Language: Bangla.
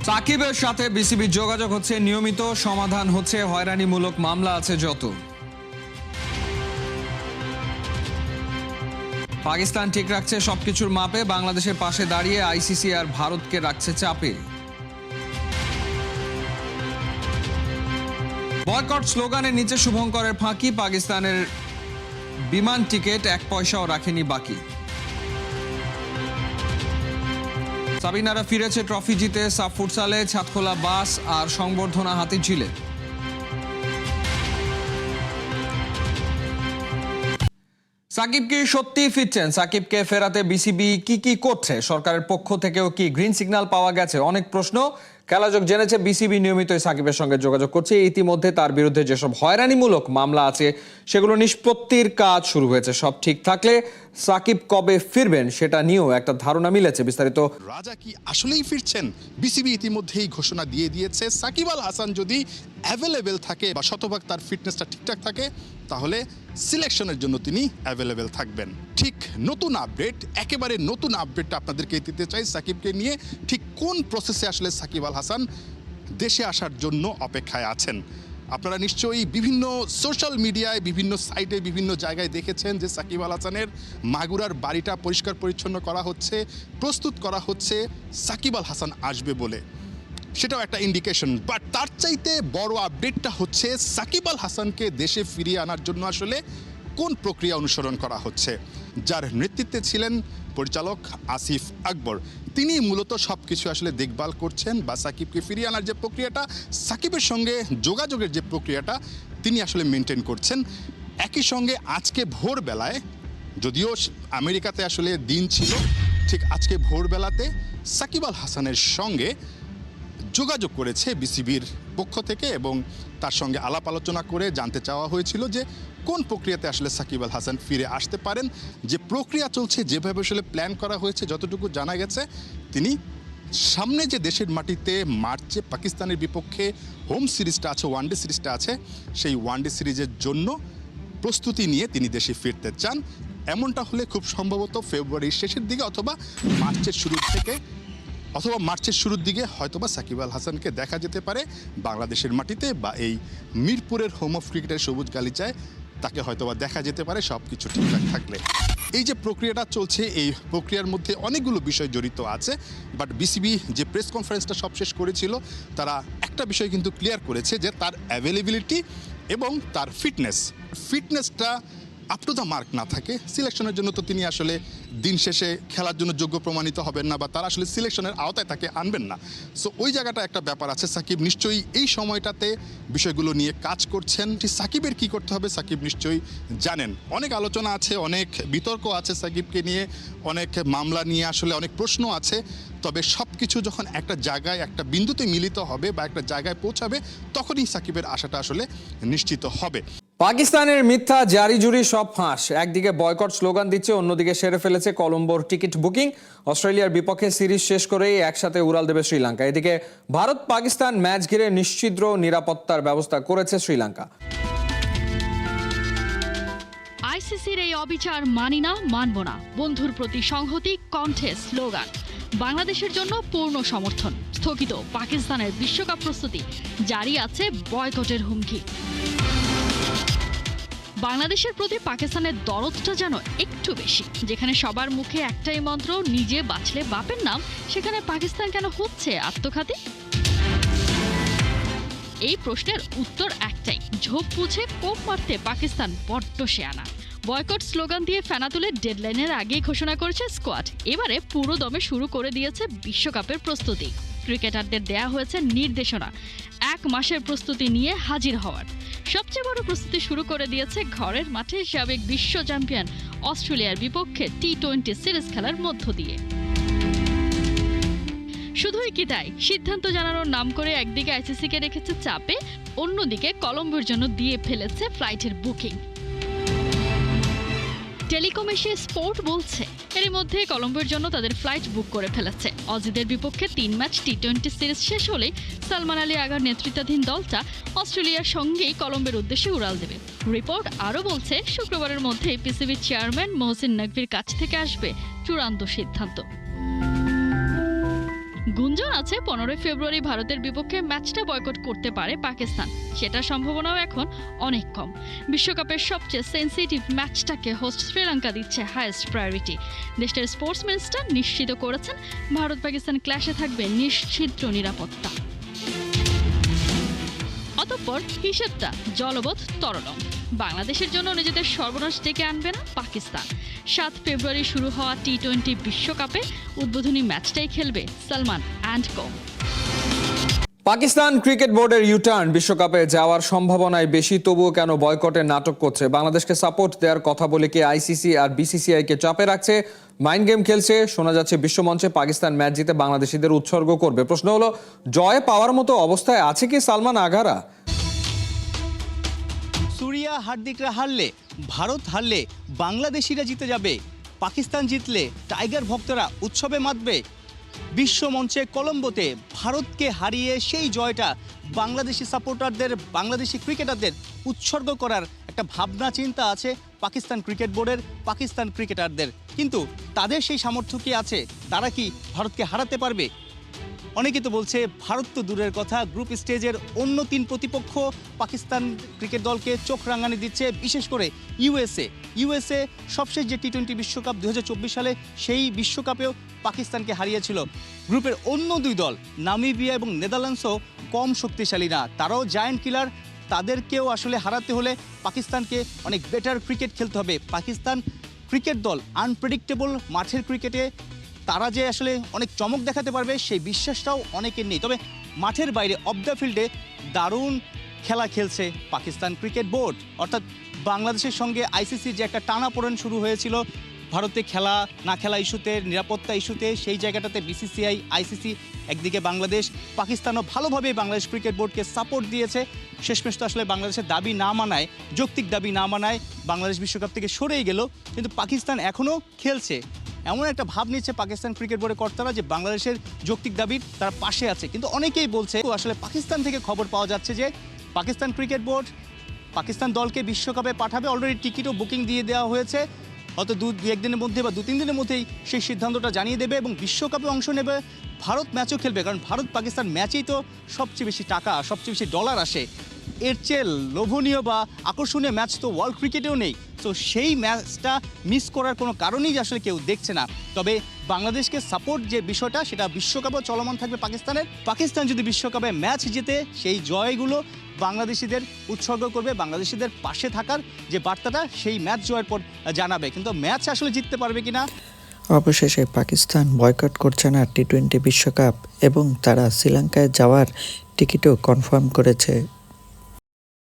সাকিবের সাথে বিসিবির যোগাযোগ হচ্ছে নিয়মিত, সমাধান হচ্ছে হয়রানিমূলক মামলা আছে যত। পাকিস্তান ঠিক রাখছে সবকিছুর মাপে, বাংলাদেশের পাশে দাঁড়িয়ে আইসিসি আর ভারতকে রাখছে চাপে। বয়কট স্লোগানের নিচে শুভঙ্করের ফাঁকি, পাকিস্তানের বিমান টিকিট 1 পয়সাও রাখেনি বাকি। সাবিনারা ফিরেছে ট্রফি জিতে, সাফ ফুটসালে ছাদখোলা বাস আর সংবর্ধনা হাতিঝিলে। সাকিব কি সত্যিই ফিরছেন? সাকিবকে ফেরাতে বিসিবি কি করছে? সরকারের পক্ষ থেকেও কি গ্রিন সিগন্যাল পাওয়া গেছে? অনেক প্রশ্ন। খেলাযোগ জেনেছে বিসিবি নিয়মিতই সাকিবের সঙ্গে যোগাযোগ করছে। ইতিমধ্যে তার বিরুদ্ধে যেসব হয়রানিমূলক মামলা আছে সেগুলো নিষ্পত্তির কাজ শুরু হয়েছে। সব ঠিক থাকলে সাকিব কবে ফিরবেন সেটা নিয়েও একটা ধারণা মিলেছে। বিস্তারিত। রাজা কি আসলেই ফিরছেন? বিসিবি ইতিমধ্যেই ঘোষণা দিয়ে দিয়েছে, সাকিব আল হাসান যদি অ্যাভেলেবেল থাকে বা শতভাগ তার ফিটনেসটা ঠিকঠাক থাকে তাহলে সিলেকশনের জন্য তিনি অ্যাভেলেবেল থাকবেন। ঠিক নতুন আপডেট, একেবারে নতুন আপডেটটা আপনাদেরকে দিতে চাই সাকিবকে নিয়ে। ঠিক কোন প্রসেসে আসলে সাকিব আল হাসান দেশে আসার জন্য অপেক্ষায় আছেন? আপনারা নিশ্চয়ই বিভিন্ন সোশ্যাল মিডিয়ায়, বিভিন্ন সাইটে, বিভিন্ন জায়গায় দেখেছেন যে সাকিব আল হাসানের মাগুরার বাড়িটা পরিষ্কার পরিচ্ছন্ন করা হচ্ছে, প্রস্তুত করা হচ্ছে সাকিব আল হাসান আসবে বলে। সেটাও একটা ইন্ডিকেশন। বাট তার চাইতে বড় আপডেটটা হচ্ছে সাকিব আল হাসানকে দেশে ফিরিয়ে আনার জন্য আসলে কোন প্রক্রিয়া অনুসরণ করা হচ্ছে। যার নেতৃত্বে ছিলেন পরিচালক আসিফ আকবর, তিনি মূলত সব কিছু আসলে দেখভাল করছেন বা সাকিবকে ফিরিয়ে আনার যে প্রক্রিয়াটা, সাকিবের সঙ্গে যোগাযোগের যে প্রক্রিয়াটা তিনি আসলে মেনটেন করছেন। একই সঙ্গে আজকে ভোরবেলায়, যদিও আমেরিকাতে আসলে দিন ছিল, ঠিক আজকে ভোরবেলাতে সাকিব আল হাসানের সঙ্গে যোগাযোগ করেছে বিসিবির পক্ষ থেকে এবং তার সঙ্গে আলাপ আলোচনা করে জানতে চাওয়া হয়েছিল যে কোন প্রক্রিয়াতে আসলে সাকিব আল হাসান ফিরে আসতে পারেন। যে প্রক্রিয়া চলছে, যেভাবে আসলে প্ল্যান করা হয়েছে, যতটুকু জানা গেছে তিনি সামনে যে দেশের মাটিতে মার্চে পাকিস্তানের বিপক্ষে হোম সিরিজটা আছে, ওয়ানডে সিরিজটা আছে, সেই ওয়ানডে সিরিজের জন্য প্রস্তুতি নিয়ে তিনি দেশে ফিরতে চান। এমনটা হলে খুব সম্ভবত ফেব্রুয়ারির শেষের দিকে অথবা মার্চের শুরুর দিকে হয়তোবা সাকিব আল হাসানকে দেখা যেতে পারে বাংলাদেশের মাটিতে, বা এই মিরপুরের হোম অফ ক্রিকেটের সবুজ গালিচায় তাকে হয়তোবা দেখা যেতে পারে সব কিছু ঠিকঠাক থাকলে। এই যে প্রক্রিয়াটা চলছে, এই প্রক্রিয়ার মধ্যে অনেকগুলো বিষয় জড়িত আছে। বাট বিসিবি যে প্রেস কনফারেন্সটা সবশেষ করেছিল, তারা একটা বিষয় কিন্তু ক্লিয়ার করেছে যে তার অ্যাভেলেবিলিটি এবং তার ফিটনেসটা আপ টু দ্য মার্ক না থাকে, সিলেকশনের জন্য তো তিনি আসলে দিন শেষে খেলার জন্য যোগ্য প্রমাণিত হবেন না, বা তারা আসলে সিলেকশনের আওতায় তাকে আনবেন না। সো ওই জায়গাটা একটা ব্যাপার আছে। সাকিব নিশ্চয়ই এই সময়টাতে বিষয়গুলো নিয়ে কাজ করছেন। সাকিবের কি করতে হবে সাকিব নিশ্চয়ই জানেন। অনেক আলোচনা আছে, অনেক বিতর্ক আছে সাকিবকে নিয়ে, অনেক মামলা নিয়ে আসলে অনেক প্রশ্ন আছে। তবে সব কিছু যখন একটা জায়গায়, একটা বিন্দুতে মিলিত হবে বা একটা জায়গায় পৌঁছাবে, তখনই সাকিবের আশাটা আসলে নিশ্চিত হবে। পাকিস্তানের মিথ্যা জারি জুরি সব ফাঁস। একদিকে বয়কট স্লোগান দিচ্ছে, অন্যদিকে সেরে ফেলেছে কলম্বোর টিকিট বুকিং। অস্ট্রেলিয়ার বিপক্ষে সিরিজ শেষ করেই একসাথে উড়াল দেবে শ্রীলঙ্কা। এদিকে ভারত পাকিস্তান ম্যাচ ঘিরে নিশ্ছিদ্র নিরাপত্তার ব্যবস্থা করেছে শ্রীলঙ্কা। আইসিসির এই অবিচার মানি না, মানব না। বন্ধুর প্রতি সংহতি কণ্ঠে স্লোগান। বাংলাদেশের জন্য পূর্ণ সমর্থন। স্থগিত পাকিস্তানের বিশ্বকাপ প্রস্তুতি, জারি আছে বয়কটের হুমকি। বাংলাদেশের প্রতি পাকিস্তানের দরদটা যেন একটু বেশি। যেখানে সবার মুখে একটাই মন্ত্র, নিজে বাঁচলে বাপের নাম, সেখানে পাকিস্তান কেন হচ্ছে আত্মঘাতী? এই প্রশ্নের উত্তর একটাই, ঝোপ বুঝে কোপ মারতে পাকিস্তান বড্ড শেয়ানা। বয়কট স্লোগান দিয়ে ফেনা তুলে ডেডলাইনের আগেই ঘোষণা করেছে স্কোয়াড। এবারে পুরো দমে শুরু করে দিয়েছে বিশ্বকাপের প্রস্তুতি। ক্রিকেটারদের দেয়া হয়েছে নির্দেশনা 1 মাসের প্রস্তুতি নিয়ে হাজির হওয়ার। সবচেয়ে বড় প্রস্তুতি শুরু করে দিয়েছে ঘরের মাঠে সাবেক বিশ্ব চ্যাম্পিয়ন অস্ট্রেলিয়ার বিপক্ষে টি-20 সিরিজ খেলার মধ্য দিয়ে। শুধুই কি তাই, সিদ্ধান্ত জানানোর নাম করে একদিকে আইসিসিকে রেখেছে চাপে, অন্যদিকে কলম্বোর জন্য দিয়ে ফেলেছে ফ্লাইটের বুকিং। টেলিকম এশিয়া স্পোর্ট বলছে এরই মধ্যে কলম্বোর জন্য তাদের ফ্লাইট বুক করে ফেলেছে। অজিদের বিপক্ষে 3 ম্যাচ টি-20 সিরিজ শেষ হলেই সালমান আলী আগার নেতৃত্বাধীন দলটা অস্ট্রেলিয়ার সঙ্গেই কলম্বোর উদ্দেশ্যে উড়াল দেবে। রিপোর্ট আরও বলছে শুক্রবারের মধ্যেই পিসিবির চেয়ারম্যান মহসিন নকভির কাছ থেকে আসবে চূড়ান্ত সিদ্ধান্ত। গুঞ্জন আছে 15 ফেব্রুয়ারি ভারতের বিপক্ষে ম্যাচটা বয়কট করতে পারে পাকিস্তান। সেটার সম্ভাবনাও এখন অনেক কম। বিশ্বকাপের সবচেয়ে সেনসিটিভ ম্যাচটাকে হোস্ট শ্রীলঙ্কা দিচ্ছে হাইয়েস্ট প্রায়োরিটি। দেশটির স্পোর্টস মিনিস্টার নিশ্চিত করেছেন ভারত পাকিস্তান ক্ল্যাশে থাকবে নিশ্চিদ্র নিরাপত্তা। অতঃপর হিসেবটা জলবৎ তরলং। বাংলাদেশের জন্য নিজেদের সর্বনাশ ডেকে আনবে না পাকিস্তান। 7 ফেব্রুয়ারি শুরু হওয়া টি-20 বিশ্বকাপে উদ্বোধনী ম্যাচটাই খেলবে Salman and co. Pakistan cricket বোর্ডের ইউটার্ন বিশ্বকাপে যাওয়ার সম্ভাবনায় বেশি, তবুও কেন বয়কটের নাটক করছে? বাংলাদেশকে সাপোর্ট দেওয়ার কথা বলে কি আইসিসি আর বিসিসিআই কে চাপে রাখছে? মাইন্ড গেম খেলছে? শোনা যাচ্ছে বিশ্বমঞ্চে পাকিস্তান ম্যাচ জিতে বাংলাদেশিদের উৎসর্গ করবে। প্রশ্ন হলো, জয় পাওয়ার মতো অবস্থায় আছে কি সালমান আঘারা? সুরিয়া হার্দিকরা হারলে, ভারত হারলে বাংলাদেশিরা জিতে যাবে, পাকিস্তান জিতলে টাইগার ভক্তরা উৎসবে মাতবে। বিশ্বমঞ্চে কলম্বোতে ভারতকে হারিয়ে সেই জয়টা বাংলাদেশি সাপোর্টারদের, বাংলাদেশি ক্রিকেটারদের উৎসর্গ করার একটা ভাবনা চিন্তা আছে পাকিস্তান ক্রিকেট বোর্ডের, পাকিস্তান ক্রিকেটারদের। কিন্তু তাদের সেই সামর্থ্য কি আছে? তারা কি ভারতকে হারাতে পারবে? অনেকে তো বলছে ভারত তো দূরের কথা, গ্রুপ স্টেজের অন্য 3 প্রতিপক্ষ পাকিস্তান ক্রিকেট দলকে চোখ রাঙানি দিচ্ছে। বিশেষ করে ইউএসএ সবশেষ যে টি-20 বিশ্বকাপ 2024 সালে, সেই বিশ্বকাপেও পাকিস্তানকে হারিয়েছিল। গ্রুপের অন্য 2 দল নামিবিয়া এবং নেদারল্যান্ডসও কম শক্তিশালী না, তারাও জায়ান্ট কিলার। তাদেরকেও আসলে হারাতে হলে পাকিস্তানকে অনেক বেটার ক্রিকেট খেলতে হবে। পাকিস্তান ক্রিকেট দল আনপ্রেডিক্টেবল, মাঠের ক্রিকেটে তারা যে আসলে অনেক চমক দেখাতে পারবে সেই বিশ্বাসটাও অনেকের নেই। তবে মাঠের বাইরে অফ দ্য ফিল্ডে দারুণ খেলা খেলছে পাকিস্তান ক্রিকেট বোর্ড। অর্থাৎ বাংলাদেশের সঙ্গে আইসিসির যে একটা টানাপোড়েন শুরু হয়েছিল ভারতে খেলা না খেলা ইস্যুতে, নিরাপত্তা ইস্যুতে, সেই জায়গাটাতে বিসিসিআই, আইসিসি একদিকে, বাংলাদেশ, পাকিস্তানও ভালোভাবে বাংলাদেশ ক্রিকেট বোর্ডকে সাপোর্ট দিয়েছে। শেষমেশ তো আসলে বাংলাদেশের দাবি না মানায়, যৌক্তিক দাবি না মানায় বাংলাদেশ বিশ্বকাপ থেকে সরেই গেল। কিন্তু পাকিস্তান এখনও খেলছে। এমন একটা ভাব নিচ্ছে পাকিস্তান ক্রিকেট বোর্ডের কর্তারা যে বাংলাদেশের যৌক্তিক দাবির তারা পাশে আছে। কিন্তু অনেকেই বলছে, আসলে পাকিস্তান থেকে খবর পাওয়া যাচ্ছে যে পাকিস্তান ক্রিকেট বোর্ড পাকিস্তান দলকে বিশ্বকাপে পাঠাবে, অলরেডি টিকিটও বুকিং দিয়ে দেওয়া হয়েছে। হয়তো 2-1 দিনের মধ্যে বা 2-3 দিনের মধ্যেই সেই সিদ্ধান্তটা জানিয়ে দেবে এবং বিশ্বকাপে অংশ নেবে। ভারত ম্যাচও খেলবে, কারণ ভারত পাকিস্তান ম্যাচেই তো সবচেয়ে বেশি টাকা, সবচেয়ে বেশি ডলার আসে। এর চেয়ে লোভনীয় বা আকর্ষণীয় ম্যাচ তো ওয়ার্ল্ড ক্রিকেটেও নেই। তো সেই ম্যাচটা মিস করার কোনো কারণেই আসলে কেউ দেখছে না। তবে বাংলাদেশকে সাপোর্ট যে বিষয়টা, সেটা বিশ্বকাপেও চলমান থাকবে পাকিস্তানের। পাকিস্তান যদি বিশ্বকাপে ম্যাচ জিতে সেই জয়গুলো বাংলাদেশিদের উৎসর্গ করবে, বাংলাদেশিদের পাশে থাকার যে বার্তাটা সেই ম্যাচ জয়ের পর জানাবে। কিন্তু ম্যাচ আসলে জিততে পারবে কিনা? অবশেষে পাকিস্তান বয়কট করছে না টি-20 বিশ্বকাপ এবং তারা শ্রীলঙ্কায় যাওয়ার টিকিটও কনফার্ম করেছে।